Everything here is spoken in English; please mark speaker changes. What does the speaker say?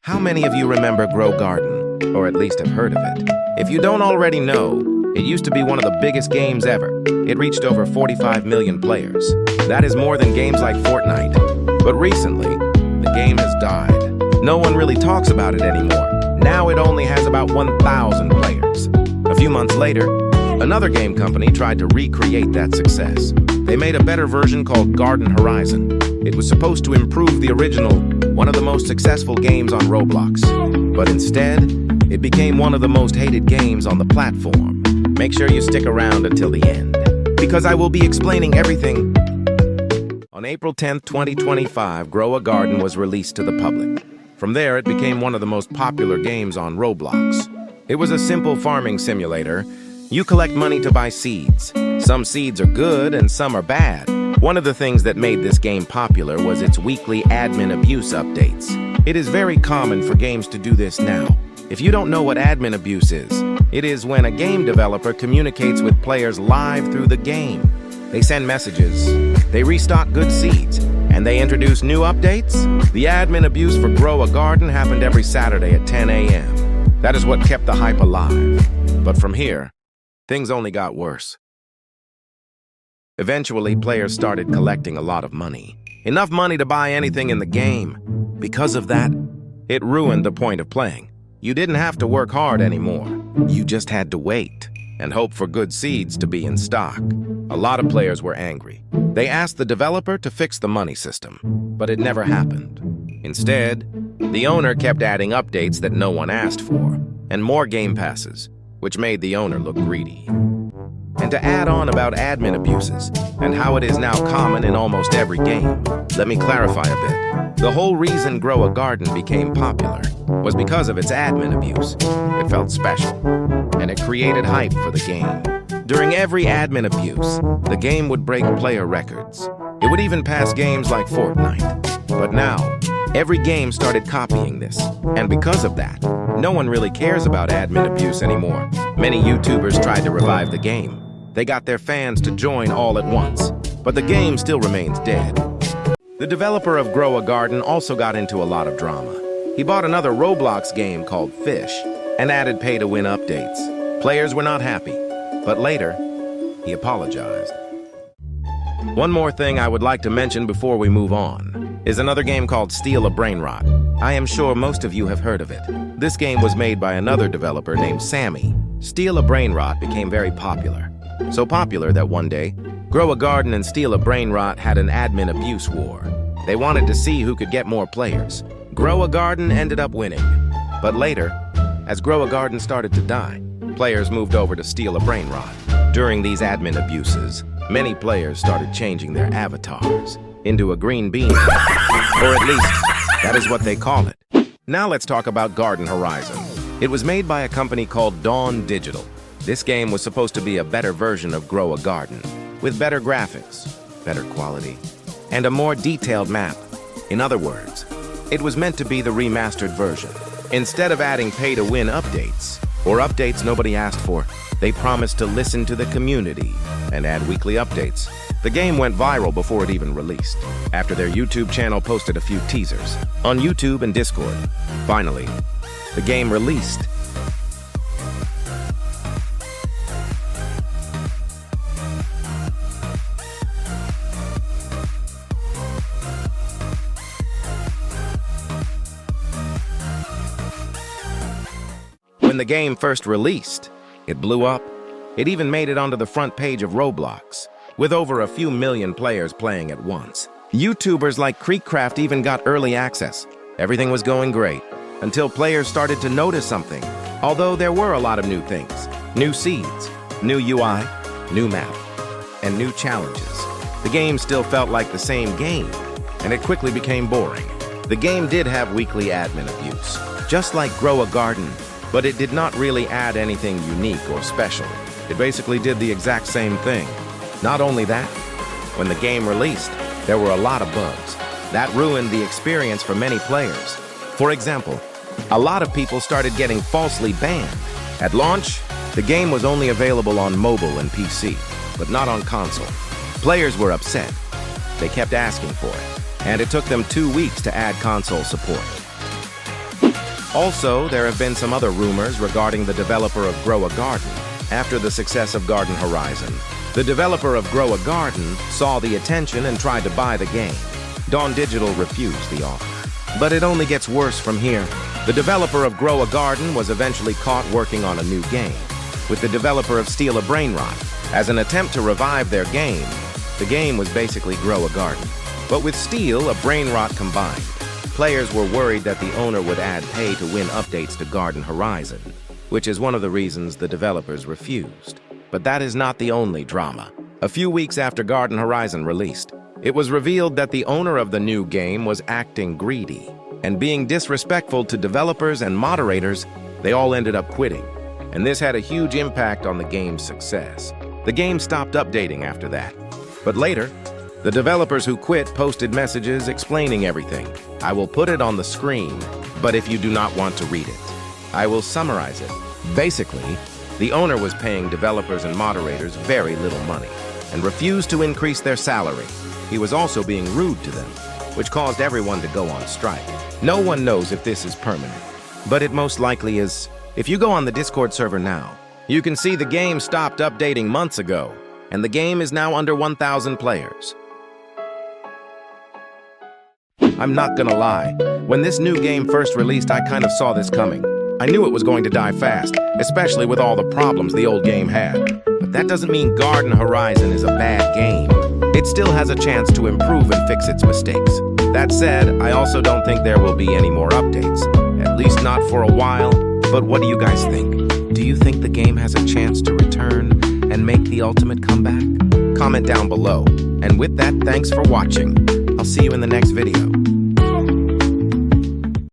Speaker 1: How many of you remember Grow Garden, or at least have heard of it? If you don't already know, it used to be one of the biggest games ever. It reached over 45 million players. That is more than games like Fortnite. But recently, the game has died. No one really talks about it anymore. Now it only has about 1,000 players. A few months later, another game company tried to recreate that success. They made a better version called Garden Horizon. It was supposed to improve the original, one of the most successful games on Roblox. But instead, it became one of the most hated games on the platform. Make sure you stick around until the end, because I will be explaining everything. On April 10th, 2025, Grow a Garden was released to the public. From there, it became one of the most popular games on Roblox. It was a simple farming simulator. You collect money to buy seeds. Some seeds are good and some are bad. One of the things that made this game popular was its weekly admin abuse updates. It is very common for games to do this now. If you don't know what admin abuse is, it is when a game developer communicates with players live through the game. They send messages, they restock good seeds, and they introduce new updates. The admin abuse for Grow a Garden happened every Saturday at 10 a.m. That is what kept the hype alive. But from here, things only got worse. Eventually, players started collecting a lot of money. Enough money to buy anything in the game. Because of that, it ruined the point of playing. You didn't have to work hard anymore. You just had to wait and hope for good seeds to be in stock. A lot of players were angry. They asked the developer to fix the money system, but it never happened. Instead, the owner kept adding updates that no one asked for, and more game passes, which made the owner look greedy. And to add on about admin abuses and how it is now common in almost every game, let me clarify a bit. The whole reason Grow a Garden became popular was because of its admin abuse. It felt special, and it created hype for the game. During every admin abuse, the game would break player records. It would even pass games like Fortnite. But now, every game started copying this, and because of that, no one really cares about admin abuse anymore. Many YouTubers tried to revive the game. They got their fans to join all at once, but the game still remains dead. The developer of Grow a Garden also got into a lot of drama. He bought another Roblox game called Fish and added pay-to-win updates. Players were not happy, but later, he apologized. One more thing I would like to mention before we move on is another game called Steal a Brainrot. I am sure most of you have heard of it. This game was made by another developer named Sammy. Steal a Brainrot became very popular. So popular that one day, Grow a Garden and Steal a Brainrot had an admin abuse war. They wanted to see who could get more players. Grow a Garden ended up winning. But later, as Grow a Garden started to die, players moved over to Steal a Brainrot. During these admin abuses, many players started changing their avatars into a green bean, or at least that is what they call it. Now let's talk about Garden Horizon. It was made by a company called Dawn Digital. This game was supposed to be a better version of Grow a Garden, with better graphics, better quality, and a more detailed map. In other words, it was meant to be the remastered version. Instead of adding pay-to-win updates, or updates nobody asked for, they promised to listen to the community and add weekly updates. The game went viral before it even released, after their YouTube channel posted a few teasers on YouTube and Discord. Finally, the game released. When the game first released, it blew up. It even made it onto the front page of Roblox, with over a few million players playing at once. YouTubers like Creekcraft even got early access. Everything was going great, until players started to notice something. Although there were a lot of new things, new seeds, new UI, new map, and new challenges, the game still felt like the same game, and it quickly became boring. The game did have weekly admin abuse, just like Grow a Garden, but it did not really add anything unique or special. It basically did the exact same thing. Not only that, when the game released, there were a lot of bugs. That ruined the experience for many players. For example, a lot of people started getting falsely banned. At launch, the game was only available on mobile and PC, but not on console. Players were upset. They kept asking for it, and it took them 2 weeks to add console support. Also, there have been some other rumors regarding the developer of Grow a Garden. After the success of Garden Horizon, the developer of Grow a Garden saw the attention and tried to buy the game. Dawn Digital refused the offer. But it only gets worse from here. The developer of Grow a Garden was eventually caught working on a new game with the developer of Steal a Brainrot. As an attempt to revive their game, the game was basically Grow a Garden. But with Steal a Brainrot combined, players were worried that the owner would add pay-to-win updates to Garden Horizon, which is one of the reasons the developers refused. But that is not the only drama. A few weeks after Garden Horizon released, it was revealed that the owner of the new game was acting greedy and being disrespectful to developers and moderators. They all ended up quitting, and this had a huge impact on the game's success. The game stopped updating after that. But later, the developers who quit posted messages explaining everything. I will put it on the screen, but if you do not want to read it, I will summarize it. Basically, the owner was paying developers and moderators very little money and refused to increase their salary. He was also being rude to them, which caused everyone to go on strike. No one knows if this is permanent, but it most likely is. If you go on the Discord server now, you can see the game stopped updating months ago, and the game is now under 1,000 players. I'm not gonna lie, when this new game first released, I kind of saw this coming. I knew it was going to die fast, especially with all the problems the old game had. But that doesn't mean Garden Horizon is a bad game. It still has a chance to improve and fix its mistakes. That said, I also don't think there will be any more updates, at least not for a while. But what do you guys think? Do you think the game has a chance to return and make the ultimate comeback? Comment down below. And with that, thanks for watching. I'll see you in the next video.